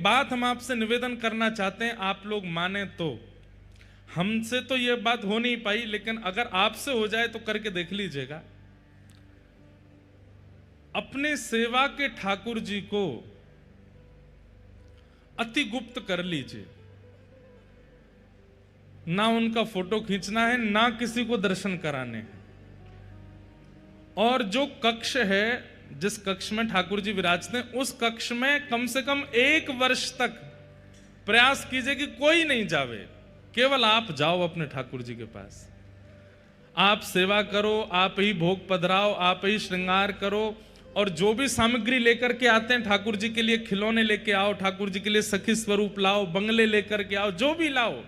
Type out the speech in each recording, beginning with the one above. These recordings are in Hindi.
बात हम आपसे निवेदन करना चाहते हैं, आप लोग माने तो। हमसे तो यह बात हो नहीं पाई, लेकिन अगर आपसे हो जाए तो करके देख लीजिएगा। अपने सेवा के ठाकुर जी को अति गुप्त कर लीजिए। ना उनका फोटो खींचना है, ना किसी को दर्शन कराने हैं। और जो कक्ष है, जिस कक्ष में ठाकुर जी विराजते हैं, उस कक्ष में कम से कम 1 वर्ष तक प्रयास कीजिए कि कोई नहीं जावे, केवल आप जाओ अपने ठाकुर जी के पास। आप सेवा करो, आप ही भोग पधराओ, आप ही श्रृंगार करो, और जो भी सामग्री लेकर के आते हैं ठाकुर जी के लिए, खिलौने लेके आओ, ठाकुर जी के लिए सखी स्वरूप लाओ, बंगले लेकर के आओ, जो भी लाओ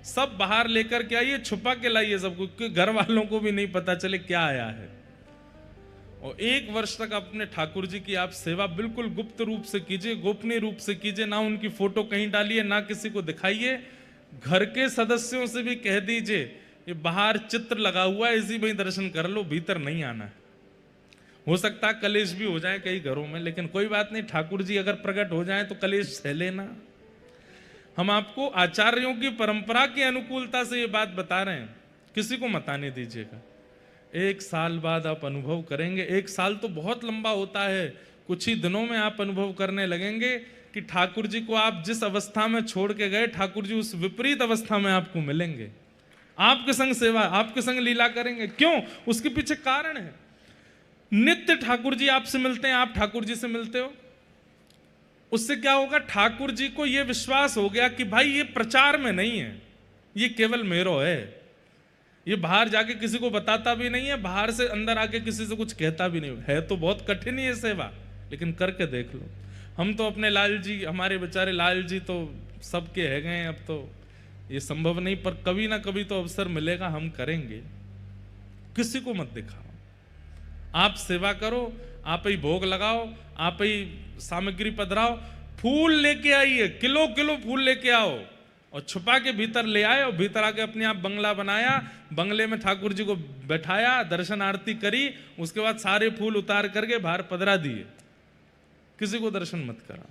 सब बाहर लेकर के आइए, छुपा के लाइए सबको, क्योंकि घर वालों को भी नहीं पता चले क्या आया है। और 1 वर्ष तक अपने ठाकुर जी की आप सेवा बिल्कुल गुप्त रूप से कीजिए, गोपनीय रूप से कीजिए। ना उनकी फोटो कहीं डालिए, ना किसी को दिखाइए। घर के सदस्यों से भी कह दीजिए ये बाहर चित्र लगा हुआ है, इसी में दर्शन कर लो, भीतर नहीं आना है। हो सकता है कलेश भी हो जाए कई घरों में, लेकिन कोई बात नहीं, ठाकुर जी अगर प्रकट हो जाए तो कलेश सह लेना। हम आपको आचार्यों की परंपरा की अनुकूलता से ये बात बता रहे हैं, किसी को मत आने दीजिएगा। 1 साल बाद आप अनुभव करेंगे। 1 साल तो बहुत लंबा होता है, कुछ ही दिनों में आप अनुभव करने लगेंगे कि ठाकुर जी को आप जिस अवस्था में छोड़ के गए, ठाकुर जी उस विपरीत अवस्था में आपको मिलेंगे। आपके संग सेवा, आपके संग लीला करेंगे। क्यों? उसके पीछे कारण है। नित्य ठाकुर जी आपसे मिलते हैं, आप ठाकुर जी से मिलते हो। उससे क्या होगा? ठाकुर जी को यह विश्वास हो गया कि भाई ये प्रचार में नहीं है, ये केवल मेरो है, ये बाहर जाके किसी को बताता भी नहीं है, बाहर से अंदर आके किसी से कुछ कहता भी नहीं है। तो बहुत कठिन ही है सेवा, लेकिन करके देख लो। हम तो अपने लाल जी, हमारे बेचारे लाल जी तो सबके है गए, अब तो ये संभव नहीं, पर कभी ना कभी तो अवसर मिलेगा, हम करेंगे। किसी को मत दिखाओ, आप सेवा करो, आप ही भोग लगाओ, आप ही सामग्री पधराओ। फूल लेके आइए, किलो किलो फूल लेके आओ, और छुपा के भीतर ले आए, और भीतर आके अपने आप बंगला बनाया, बंगले में ठाकुर जी को बैठाया, दर्शन आरती करी, उसके बाद सारे फूल उतार करके बाहर पधरा दिए। किसी को दर्शन मत करा।